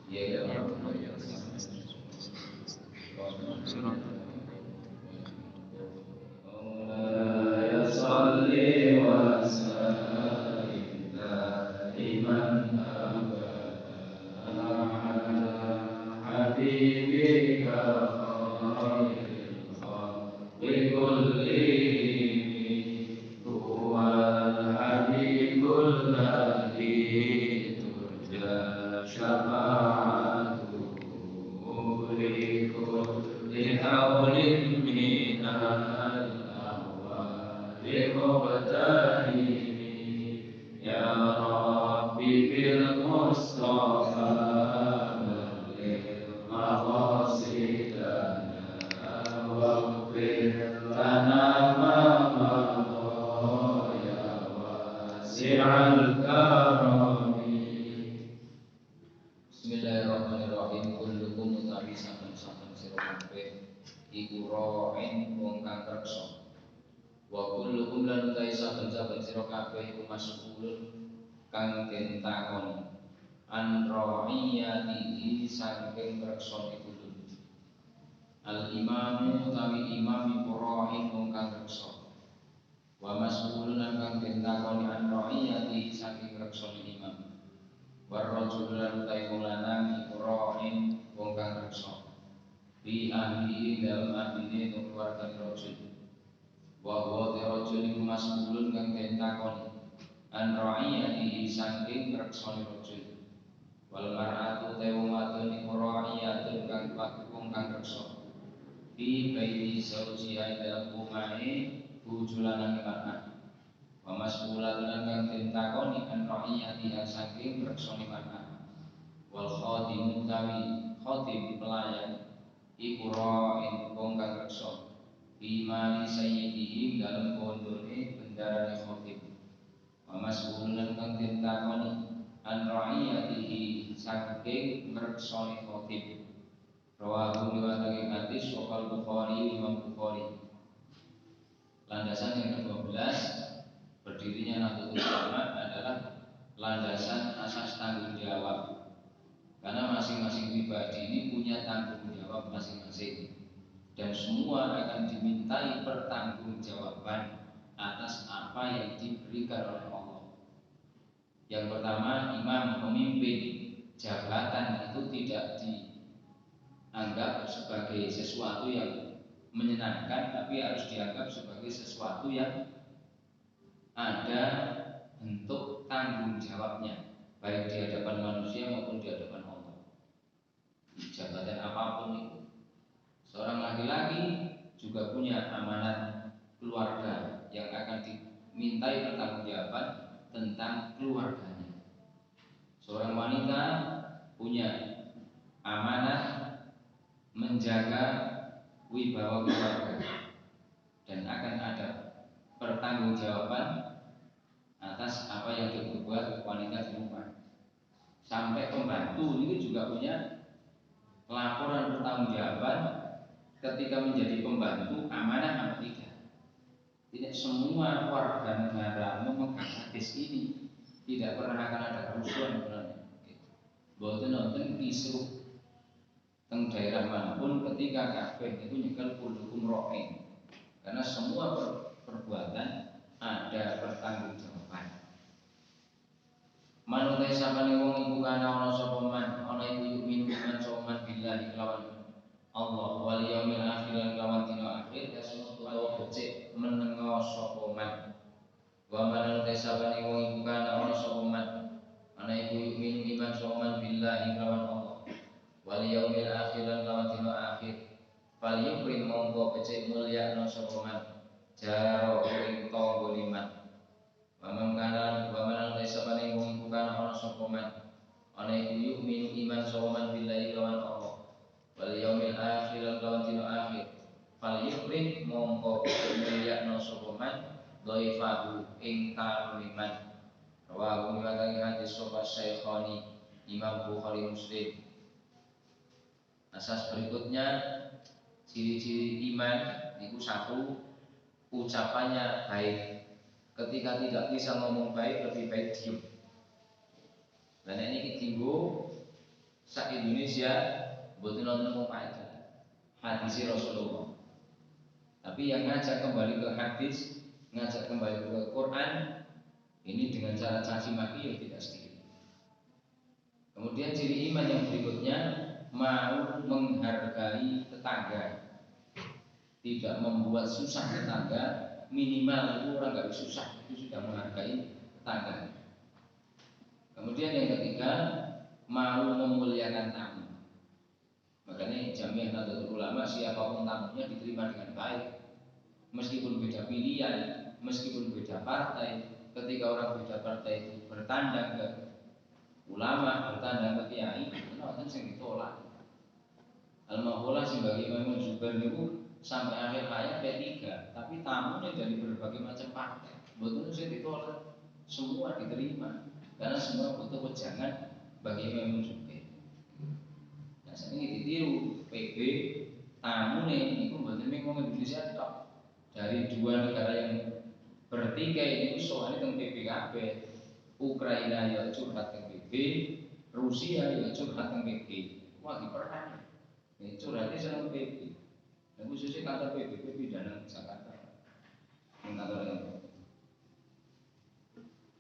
Ya ya. Ya salli wa sallim daiman abada ala habibika khairil khalqi kullihim huwal habibul ladzi turja syafa'atuhu li kulli hawlin minal ahwali muqtahimi ya rabbi bil mustafa balligh maqasidana waghfir lana ma madha ya wasi'al karami. Bismillahirrahmanirrahim. Kullukum utawi saben-saben sira kabeh iku ra'in wong kang reksa. Wa kullukum lan utawi saben-saben sira kabeh iku mas'ulun kang den takoni. An ra'iyatihi saking reksane kudu. Al imamu utawi imam iku ra'in wong kang reksa. Wa mas'ulun lan kang den takoni an ra'iyatihi saking reksane imam. Warrajul lan utawi wong lanang iku ra'in wong kang reksa bi ahlihi dalam ahline ing keluarga rajul wa huwa rajul iku mas'ulun kang den takoni an ra'iyatihi saking reksane rajul wal mar'atu te wong wadon iku ra'iyatun kang wong kang reksa bi baiti zaujiha dalam omahe bojo lanang mar'ah wa mas'ulatun kang den takoni an ra'iyatiha saking reksane mar'ah wal khadimu tawi khadim pelayan iku ra'in wong kang reksa bimali sayyidihi dalam bondone bendarane khadim wa mas'ulun kang den takoni an ra'iyatihi saking reksane khadim rawahu riwayat hadis sahih Bukhari Imam Bukhari. Landasan yang ke-12 berdirinya Nahdlatul Ulama adalah landasan asas tanggung jawab. Karena masing-masing pribadi ini punya tanggung jawab masing-masing dan semua akan dimintai pertanggungjawaban atas apa yang diberikan oleh Allah. Yang pertama, imam pemimpin jabatan itu tidak dianggap sebagai sesuatu yang menyenangkan, tapi harus dianggap sebagai sesuatu yang ada bentuk tanggung jawabnya, baik di hadapan manusia maupun di hadapan Allah. Jabatan apapun itu, seorang laki-laki juga punya amanat keluarga yang akan dimintai pertanggungjawaban tentang keluarganya. Seorang wanita punya amanat menjaga wibawa keluarga dan akan ada pertanggungjawaban atas apa yang diperbuat wanita di rumah. Sampai pembantu ini juga punya laporan pertanggungjawaban ketika menjadi pembantu, amanah apa tidak. Tidak semua warga negara memegang hadis ini, tidak pernah akan ada kerusuhan sebenarnya. Boten nonton kisruh teng daerah manapun ketika kabeh itu nyekel kullukum ra'in. Karena semua perbuatan ada pertanggungjawaban. Manutai sapane wong iku kana ana sapa man ana iku yu'minu man soman billahi kelawan Allah wal yaumil akhir lan kelawan dina akhir yasmut utawa becik menengo sapa man. Wa manutai sapane wong iku kana ana sapa man ana iku yu'minu iman soman billahi kelawan Allah wal yaumil akhir lan kelawan dina akhir fal yukrim mongko becik mulya ana sapa man jaro ing tangga liman. Waman tesapane wong iku kana ana sapa man ana iku yu'minu iman soman billahi lawan Allah wal yaumil akhir lan lawan dina akhir fal yukrim mongko mulyakna sapa man dhaifahu ing tamuliman. Rawahu riwayat hadis sapa Syekhani Imam Bukhari Muslim. Asas berikutnya ciri-ciri iman itu satu, ucapannya baik. Ketika tidak bisa ngomong baik, lebih baik diam. Dan ini ditinggu Indonesia mboten wonten mufaedah hadis Rasulullah. Tapi yang ngajak kembali ke hadis, ngajak kembali ke Quran, ini dengan cara caci maki yang tidak sedikit. Kemudian ciri iman yang berikutnya, mau menghargai tetangga, tidak membuat susah tetangga. Minimal itu orang nggak susah, itu sudah menghargai tetangga. Kemudian yang ketiga, mau memuliakan tamu. Makanya Jamiah Nahdlatul Ulama, siapapun tamunya diterima dengan baik, meskipun beda pilihan, meskipun beda partai. Ketika orang beda partai itu bertandang ke ulama, bertandang ke kiai, itu nanti yang ditolak. Al-Mahulah sebagai Imam Zubair itu sampai akhir hayat P3, tapi tamunya dari berbagai macam partai, betul saya ditolak, semua diterima, karena semua butuh wejangan bagi Imam Zubair. Nah, saat ini ditiru PB tamu nih, itu betul memang Indonesia top. Dari dua negara yang bertikai ini soalnya tentang PBKB, Ukraina ya curhat tentang PB, Rusia ya curhat tentang PB, wah diperang. Ini curhatnya sama PB. Dan khususnya kantor PB pidana Jakarta.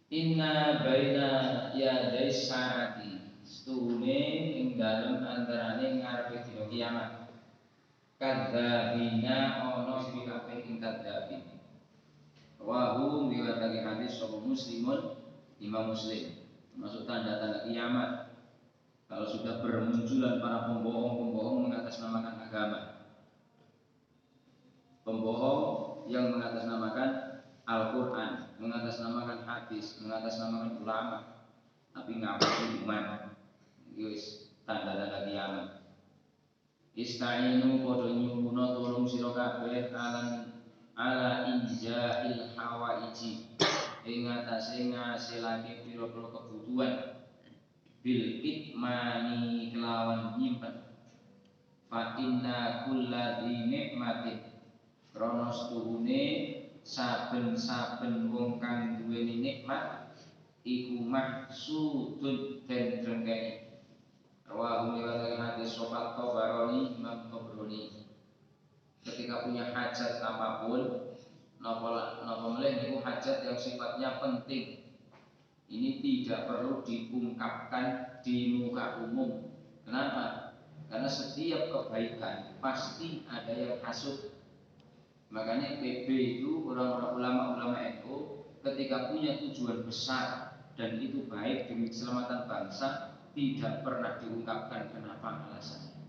Inna baina yadai saati, stune ing dalem antarane ngarepe dina kiamat. Kadzabina ono sing kabeh ing kadzabin. Wa hum riwayat hadis sahih Muslimun, Imam Muslim. Termasuk tanda-tanda kiamat. Kalau sudah bermunculan para pembohong-pembohong mengatasnamakan agama, pembohong yang mengatasnamakan Al-Quran, mengatasnamakan hadis, mengatasnamakan ulama, tapi ngawasi iman, itu tanda-tanda kiamat. Ista'inu podo nyuwuna tulung sira kabeh ala inja'il hawaiji, ing atase ngasilake pira-pira kebutuhan. Bil kitmani kelawan nyimpen. Fa inna kulladzi nikmatin, krana setuhune saben-saben wong kang duweni nikmat iku maksudun den drengkeni. Rawahu riwayat hadis sobat Tabarani, Imam Tabarani. Ketika punya hajat apapun, napa meleh niku hajat yang sifatnya penting, ini tidak perlu diungkapkan di muka umum. Kenapa? Karena setiap kebaikan pasti ada yang hasut. Makanya PB itu orang-orang ulama-ulama NU ketika punya tujuan besar dan itu baik demi keselamatan bangsa, tidak pernah diungkapkan kenapa alasannya.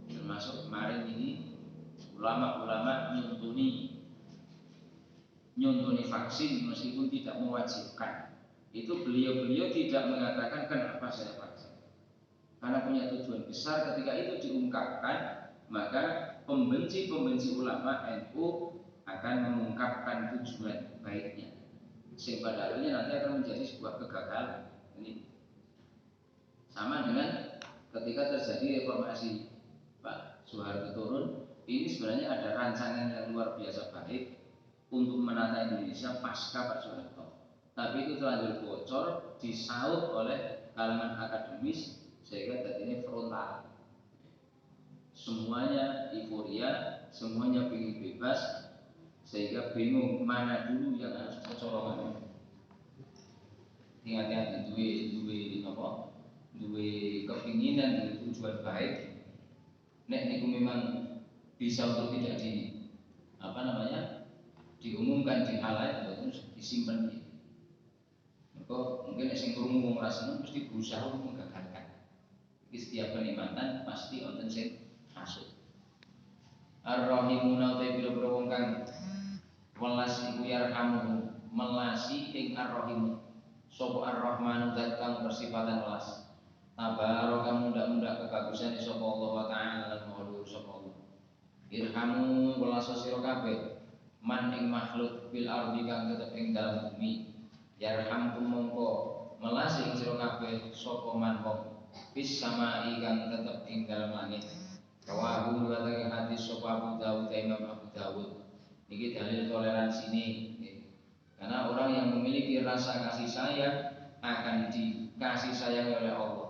Termasuk kemarin ini ulama-ulama nyuntuni vaksin meskipun tidak mewajibkan. Itu beliau-beliau tidak mengatakan kenapa saya vaksin, karena punya tujuan besar. Ketika itu diungkapkan, maka pembenci-pembenci ulama NU akan mengungkapkan tujuan baiknya, sehingga pada akhirnya nanti akan menjadi sebuah kegagalan. Ini sama dengan ketika terjadi reformasi Pak Soeharto turun, ini sebenarnya ada rancangan yang luar biasa baik untuk menata Indonesia pasca Pak Soeharto. Tapi itu terlanjur bocor, disaut oleh kalangan akademis, sehingga tadinya frontal. Semuanya euforia, semuanya ingin bebas, sehingga bingung mana dulu yang harus kecolongan. Hati-hati duwe kepinginan, duwe tujuan baik. Nek niku memang bisa untuk tidak diumumkan di halayak, terus disimpan di. Mungkin sing krungu wong ora seneng mesti berusaha untuk menggagalkan. Iki setiap kenikmatan pasti wonten sing hasud. Ar-Rahimuna ta pira-pira wong kang welas iku yarhamu melasi ing ar-Rahim. Sapa ar-Rahmanu zat kang bersifatan welas. Tabaraka mudah-mudah kebagusan sapa Allah wa ta'ala lan maulur sapa Allah. Irhamu welas sira kabeh man ing makhluk bil ardi kang tetep ing dalam bumi. Yarhamkum mongko melasi ing sira kabeh sapa man wong bis samai kang tetep ing dalam langit. Rawahu wa ta'ala hadis sapa Abu Dawud, Imam Abu Dawud. Niki dalil toleransi ini. Karena orang yang memiliki rasa kasih sayang akan dikasih sayang oleh Allah.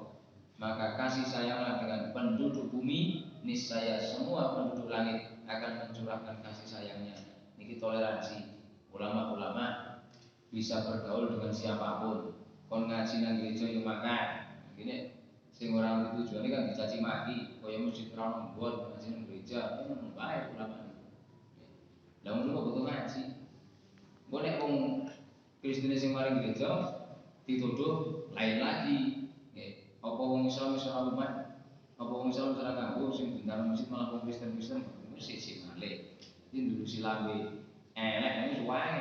Maka kasih sayanglah dengan penduduk bumi, niscaya semua penduduk langit akan mencurahkan kasih sayangnya. Ini toleransi. Ulama-ulama bisa bergaul dengan siapapun. Kon ngaji nang gereja yo makan. Gini, sing ora tujuane kan dicaci maki, kaya masjid ra nembon ngaji nang gereja, ngono bae ulama. Lah ngono kok butuh ngaji. Engko nek wong Kristen sing maring gereja dituduh lain lagi. Nggih, apa wong Islam wis ora umat? Apa wong Islam ora kanggo sing bintang masjid malah wong Kristen-Kristen mesti sing malih. Iki nduru silambe elek wis wae.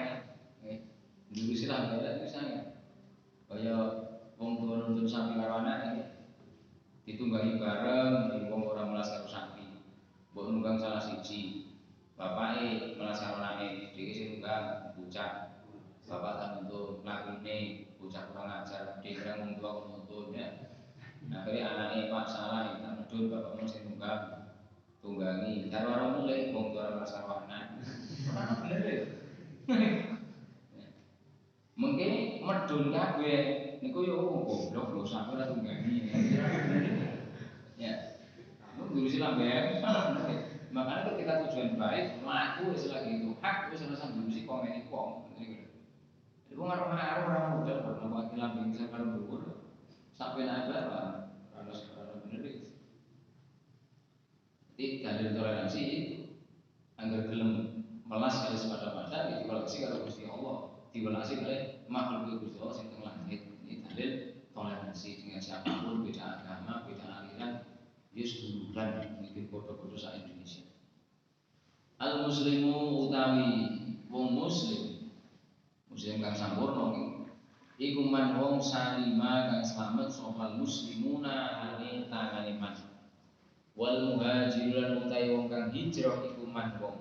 Nggih. Nduru silambe elek wis sange. Kaya wong tuwa nuntun sapi karo anake ditunggangi bareng wong ora melas karo sapi. Mbok nunggang salah siji. Bapake melas karo anake, dhewe sing nunggang bocah. Bapak tak nuntun lakune bocah kurang ajar, dhewe wong tuwa nuntun ya. Akhirnya anaknya Pak salah, tak medun bapak mesti tunggangi. Karo orang mulai, wong tua orang rasa warna. Orang bener ya. Mungkin medun kabeh, niku yo goblok lho sampe ora tunggangi. Ya, dulu silang BM, makanya ketika tujuan baik, melaku wis lagi itu hak wis ora sambil mesti komeni wong. Jadi wong arep orang modal, orang wakil lambing bisa karo dhuwur. Sampai naik berapa? Karena bener itu. Jadi dalil toleransi itu anggar gelem melas kali semata-mata diwelasi kalau Gusti Allah, diwelasi oleh makhluk Gusti Allah sing teng langit. Ini dalil toleransi dengan siapapun, beda agama, beda aliran, yes duluran mungkin foto-foto sa Indonesia. Al muslimu utawi wong muslim kang sampurna iku man wong salima kang slamet sopal muslimuna ane tangane man wal muhajirun utai wong kang hijrah iku man wong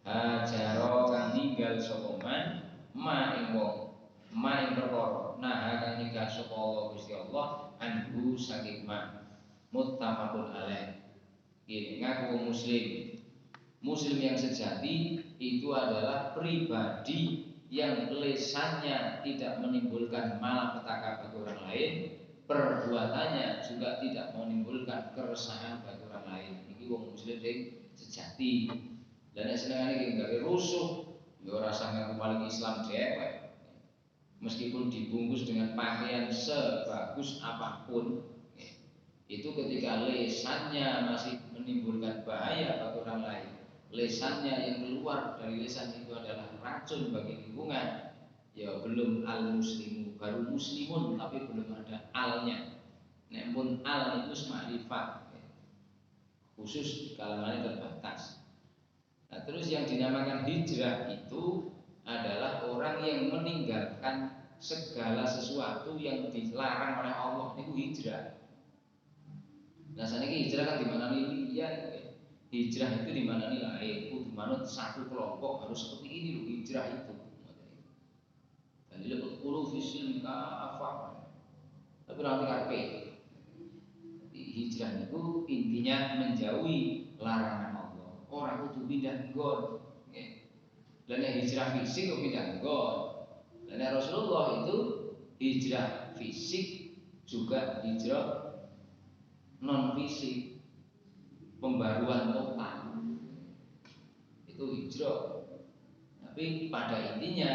hajaro kang ninggal sapa man ing wong ing perkara nah kang ninggal sapa Allah Gusti Allah anhu saking man muttafaqun alaih. Ini ngaku wong muslim yang sejati itu adalah pribadi yang lesannya tidak menimbulkan malapetaka bagi orang lain, perbuatannya juga tidak menimbulkan keresahan bagi orang lain. Ini wong muslim yang sejati. Dan yang senengane iki gak rusuh, ya ora sangat paling Islam dewek. Meskipun dibungkus dengan pakaian sebagus apapun, itu ketika lesannya masih menimbulkan bahaya bagi orang lain, lesannya yang keluar dari lesan itu adalah racun bagi lingkungan, ya belum al muslimu, baru muslimun tapi belum ada alnya. Nek pun al itu makrifat, khusus di kalangan terbatas. Nah, terus yang dinamakan hijrah itu adalah orang yang meninggalkan segala sesuatu yang dilarang oleh Allah, itu hijrah. Nah, saniki hijrah kan dimaknani liyan. Hijrah itu dimaknani lain, kudu manut satu kelompok harus seperti ini loh hijrah itu. Dan dilebut qulu fisil kafah. Tapi nanti karpe. Hijrah itu intinya menjauhi larangan Allah. Orang kudu pindah nggon. Dan yang hijrah fisik kok pindah nggon. Dan Rasulullah itu hijrah fisik juga hijrah non fisik. Pembaruan total itu hijrah. Tapi pada intinya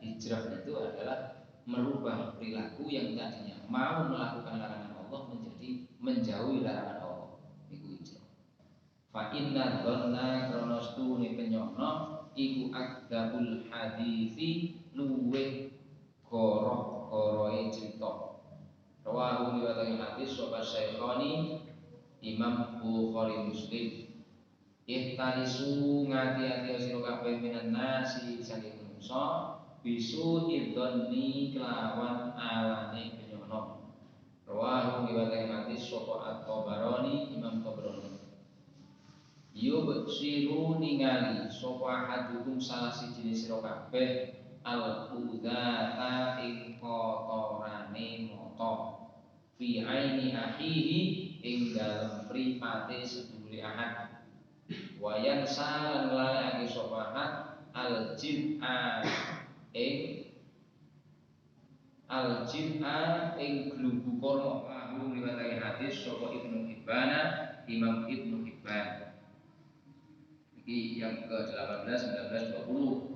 hijrah itu adalah merubah perilaku yang tadinya mau melakukan larangan Allah menjadi menjauhi larangan Allah. Itu hijrah. Fa inna dhanna kronostune penyono iku akdabul hadisi luweh goroh-gorohe cerita. Rawahu riwayat hadis sapa Syekhani Imam Bukhari Muslim. Ihtalisu ngati-ati sira kabeh minan nasi saking manusa bisu idzonni kelawan alane penyono. Rawahu riwayat hadis sapa At-Tabarani Imam Tabarani. Yubsiru ningali sapa hadukum salah siji sira kabeh al-udzata ing kotorane mata fi aini akhihi ing dalem mripate sedulure ahad wayan salan lalake sapa al-jil'a ing glubu kono riwayat hadis Imam Ibnu Hibban. Ini yang ke-18, 19, 20.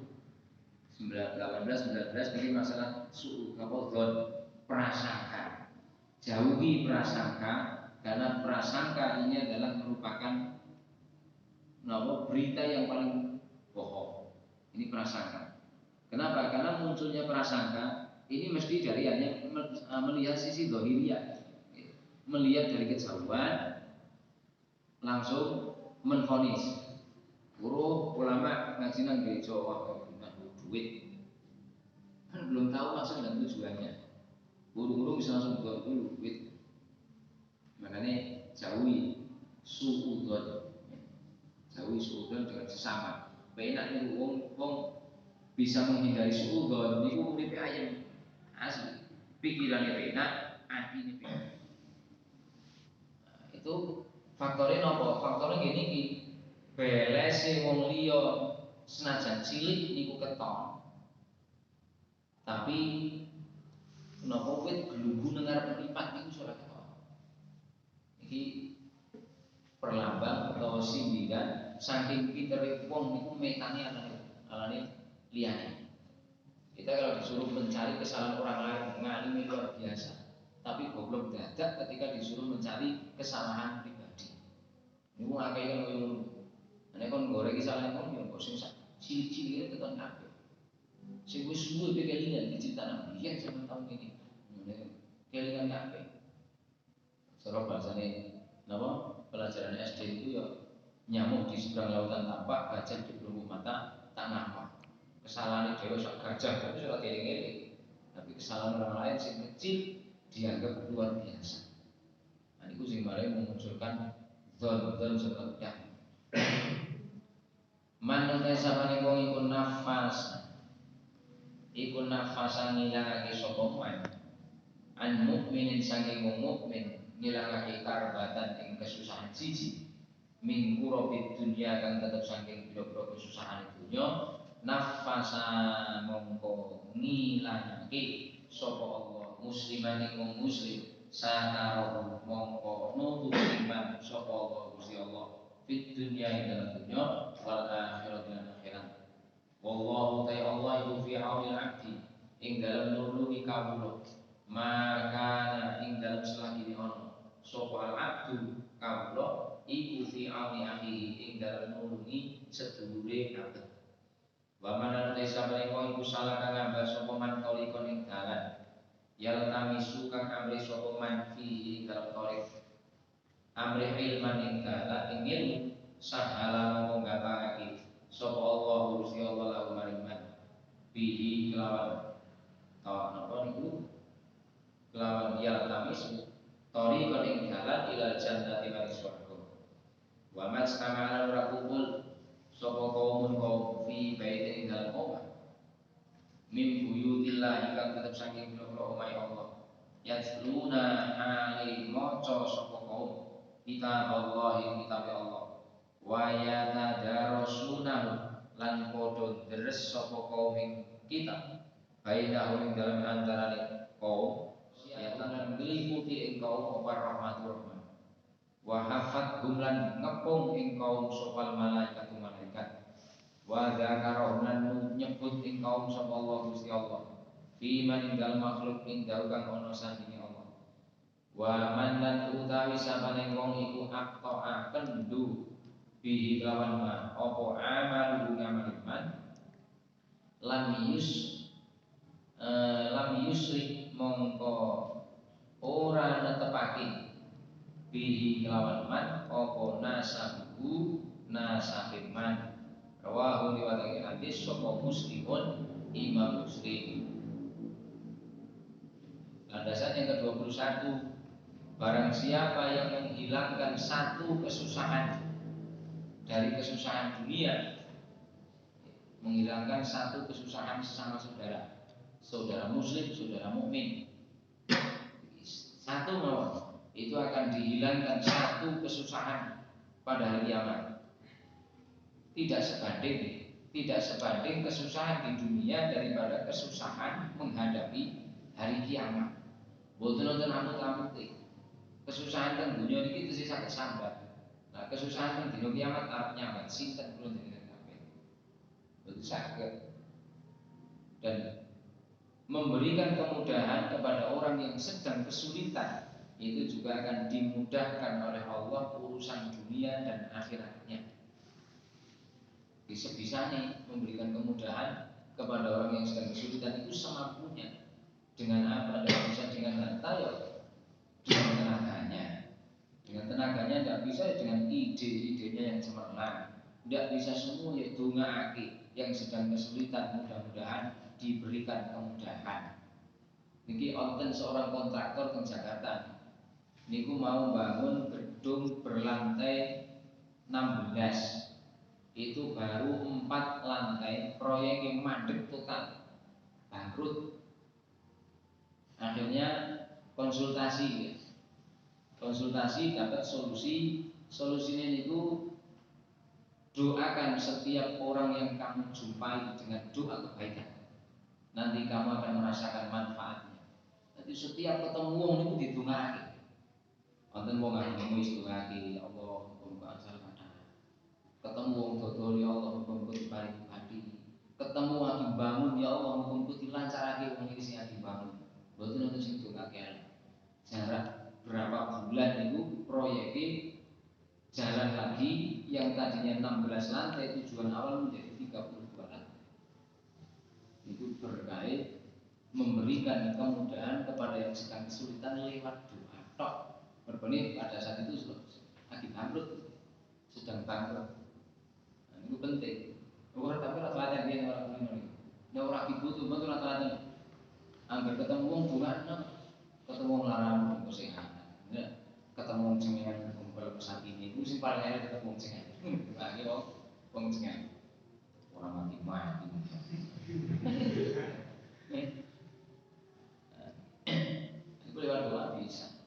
18, 19 ini masalah su'udzon, prasangka. Jauhi prasangka karena prasangka ini adalah merupakan berita yang paling bohong. Ini prasangka. Kenapa? Karena munculnya prasangka ini mesti dari hanya melihat sisi dohiriyah, melihat dari kejauhan langsung menvonis. Guru ulama ngaji nang gereja duit kan belum tahu maksud dan tujuannya. Guru-guru bisa langsung dulu duit. Makanya jauhi suudzon. Jauhi suudzon dengan sesama. Penaknya wong bisa menghindari suudzon niku uripe ayem. Asli. Pikirannya penak, atine penak. Itu faktornya nopo? Faktornya gini iki. Belese wong liya senajan cilik niku keton. Tapi napa wit glunggu nengar mripat niku ora keton. Iki perlambang atau sindiran saking pintere wong niku metane alane liyane. Kita kalau disuruh mencari kesalahan orang lain ngalimi luar biasa, tapi goblok dadak ketika disuruh mencari kesalahan pribadi. Niku akeh kan koyo nek kon goreng kesalahan kon yo kok sing cilik-cilik keton kabeh. Sing wis suwe kelingan diciptakan biyen sampeyan tahun ini. Kelingan kabeh. Cara bahasane napa? Pelajaran SD itu ya nyamuk di seberang lautan tampak, gajah di pelupuk mata tak nampak. Kesalahan dhewe sak gajah tapi ora keling-eling. Tapi kesalahan orang lain sing kecil dianggap luar biasa. Nah niku sing mari memunculkan dzon sebab manut sabane wong iku nafasan ngilangake sapa man an mukminin saking wong mukmin ngilangake karbatan ing kesusahan siji min kurabid dunya kang tetep saking pira-pira kesusahan dunya nafasa mongko ngilangake sapa Allah musliman ing wong muslim sataro mongko nutupi iman sapa Allah Gusti Allah fit dunya ing dalam dunya wal akhirat lan akhirat. Wallahu ta'ala Allah iku fi aunil abdi ing dalam nulungi kawula maka ing dalam selagi ono sapa al abdu kawula iku fi auni akhihi ing dalam nulungi sedulure kabeh. Wa man sabare kok iku salah kang ngambah sapa man talikon ing dalan yaltamisu kang amri sapa man fihi dalam tarik amri ilman ing dalan ing ilmu sahala mongko gampangake sapa Allah Gusti Allah lahu mariman bihi kelawan napa niku kelawan yaltamisu tariqan ing dalan ilal jannati maring swarga wa mastama'al ora kumpul sapa kaum fi baitin dalam omah min buyutillah kang tetep saking pira-pira omahe Allah yatluna hali maca sapa kaum kitab Allah kitab Allah wa yatadarasuna lan padha deres sapa kaum ing kitab bainahu ing dalam antarane kaum yatan ngeliputi ing kaum rahmatur rahman wa hafat gumlan ngepung ing kaum sopal malaikat wa dzakara lan nyebut ing kaum sapa Allah Gusti Allah fi man ing dalem makhluk ing dalu kang ana sandinge Allah wa man lan utawi sapane wong iku akta kendu bihi lawan ma apa amalu ngamalan lam yusrik mongko ora netepake bihi lawan man apa nasabu nasabman rawahu riwayat hadis sapa muslimun imam muslim. Landasan yang ke-21 barang siapa yang menghilangkan satu kesusahan dari kesusahan dunia, menghilangkan satu kesusahan sesama saudara muslim, saudara mukmin, satu itu akan dihilangkan satu kesusahan pada hari kiamat. Tidak sebanding kesusahan di dunia daripada kesusahan menghadapi hari kiamat. Boten wonten amut-amute. Kesusahan teng dunia niki tesih saged sambat. kesusahan dina kiamat arep nyaman sinten kula jenengan kabeh. Betul saged. Dan memberikan kemudahan kepada orang yang sedang kesulitan itu juga akan dimudahkan oleh Allah urusan dunia dan akhiratnya. Bisa-bisanya memberikan kemudahan kepada orang yang sedang kesulitan itu semampunya. Dengan apa? Tidak bisa dengan harta ya, dengan tenaganya. Dengan tenaganya tidak bisa dengan ide-idenya yang cemerlang. Tidak bisa semua ya dongaake yang sedang kesulitan mudah-mudahan diberikan kemudahan. Niki onten seorang kontraktor di Jakarta. Niku mau bangun gedung berlantai 16. Itu baru 4 lantai, proyek yang mandek total, bangkrut. Akhirnya konsultasi dapat solusinya itu doakan setiap orang yang kamu jumpai dengan doa kebaikan, nanti kamu akan merasakan manfaatnya. Jadi setiap ketemu wong niku didongake. Wonten wong agama istungake Allah muga asal kata. Ketemu wong dodol ya Allah muga diparingi hati. Ketemu lagi bangun ya Allah muga dilancarake wong iki sing lagi bangun. Mboten wonten sing dongake. Jarak berapa bulan itu proyeknya jalan lagi yang tadinya 16 lantai tujuan awal menjadi 32 lantai. Itu berkait memberikan kemudahan kepada yang sedang kesulitan lewat doa tok. Berbanding pada saat itu lagi bangkrut, sedang bangkrut. Nah, itu penting. Orang tapi rata-rata dia orang ini. Nah orang ibu tuh betul rata-rata. Angger ketemu wong bunga, ketemu wong larang kesehatan. Ya, ketemu wong cengengan kumpul pesati ini. Itu sing paling enak ketemu wong cengengan. Lagi wong cengengan. Orang mati. Itu lewat doa bisa.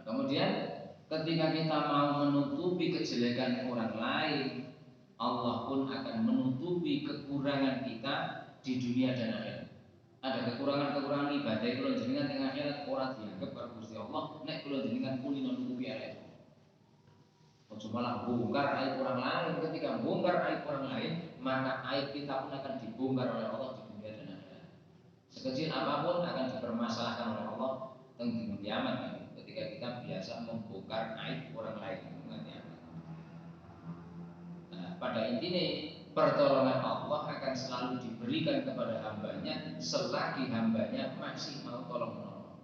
Kemudian ketika kita mau menutupi kejelekan orang lain, Allah pun akan menutupi kekurangan kita di dunia dan akhirat. Ada kekurangan-kekurangan ibadah kula jenengan teng akhirat ora dianggap karo Gusti Allah, nek kula jenengan kulino nutupi arek. Ojo malah bongkar aib orang lain. Ketika bongkar aib orang lain, maka aib kita pun akan dibongkar oleh Allah di dunia dan akhirat. Sekecil apapun akan dipermasalahkan oleh Allah teng dina kiamat. Ketika kita biasa membongkar aib orang lain. Nah, pada intinya pertolongan Allah akan selalu diberikan kepada hambanya selagi hambanya masih mau tolong menolong.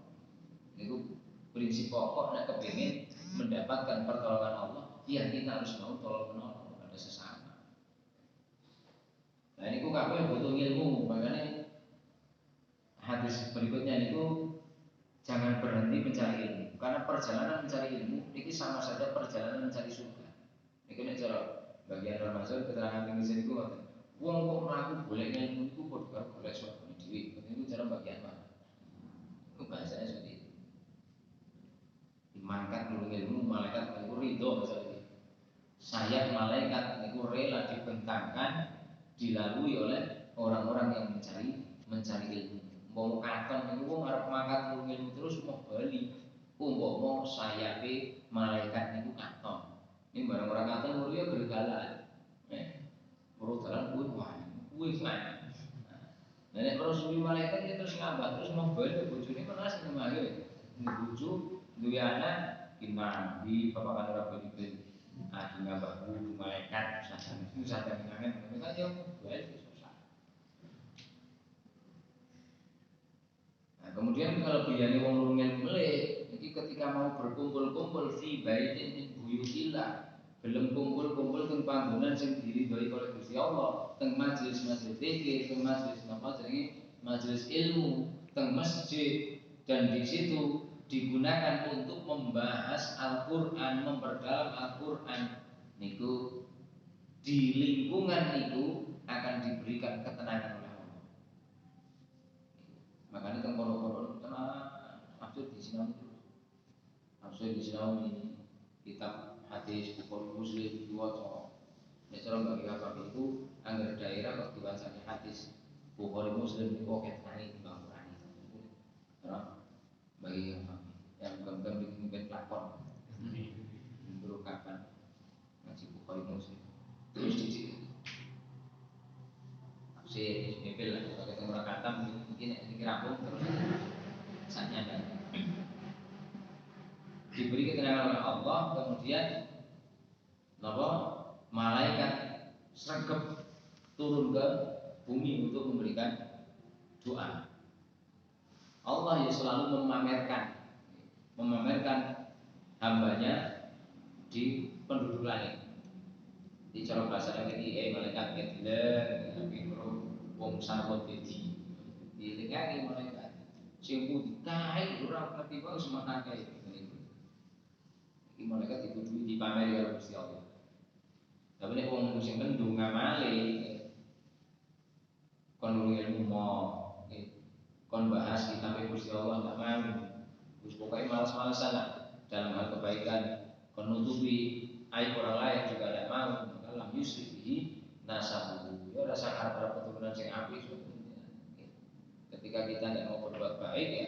Itu prinsip pokok. Nak kepingin mendapatkan pertolongan Allah, ya kita harus mau tolong menolong kepada sesama. Nah ini kabeh butuh ilmu. Makanya hadis berikutnya itu jangan berhenti mencari ilmu. Karena perjalanan mencari ilmu ini sama saja perjalanan mencari surga. Ini nek cara bagian Ramadan keterangan ning sini ku ngoten. Wong kok mlaku golek ilmu iku padha karo golek surga dhewe. Ini cara bagian mana? Itu bahasanya seperti itu. Dimangkat dulu ilmu malaikat niku ridho misalnya. Sayap malaikat niku rela dibentangkan dilalui oleh orang-orang yang mencari ilmu. Mau katon niku wong arep mangkat ilmu terus mau bali. Umpama sayape malaikat niku katon. Ini barang orang katon mulu ya gergalan. Mulu dalan kuwi mah. Nah nek rasuli malaikat ya terus ngambak terus mau bali bojone menas ngomake. Bojo duwe anak gimana di bapak ora bali. Adi ngambak kudu malaikat sadang kangen. Kan yo bali. Kemudian kalau biayanya wong lurung meleh, jadi ketika mau berkumpul-kumpul fi baitin min buyutillah, belum kumpul-kumpul teng panggonan sing diridhoi oleh Gusti Allah, teng majelis-majelis zikir, teng majelis napa jenenge majelis ilmu, teng masjid, dan di situ digunakan untuk membahas Al-Qur'an, memperdalam Al-Qur'an. Niku di lingkungan itu akan diberikan ketenangan. Makanya kan pondok-pondok tenang, absurd di sinau itu, absurd di sinau ini kitab hadis Bukhari Muslim diwaca. Nek cara bagi apa itu anggar daerah kok diwacane hadis Bukhari Muslim itu oke tani timbang Quran itu. Ora bagi apa yang bukan bikin pelakon. diberi ketenangan oleh Allah, kemudian napa malaikat sregep turun ke bumi untuk memberikan doa. Allah ya selalu memamerkan hambanya di penduduk langit. Di cara bahasa Latin malaikat kedile piro wong sarwa dadi dilingangi malaikat sing pundi kae ora ngerti wae semangat kae niku. Iki malaikat dituduhi dipameri karo Gusti Allah. Tapi nek wong sing mendung ngamale kon nulung ilmu mo kon bahas kitab Gusti Allah ndak mau. Wis pokoke malas-malasan dalam hal kebaikan, kon nutupi aib orang lain juga tidak mau. Lam yusrik bihi nasabu. Ya rasa harap keturunan sing apik. Ketika kita tidak mau berbuat baik ya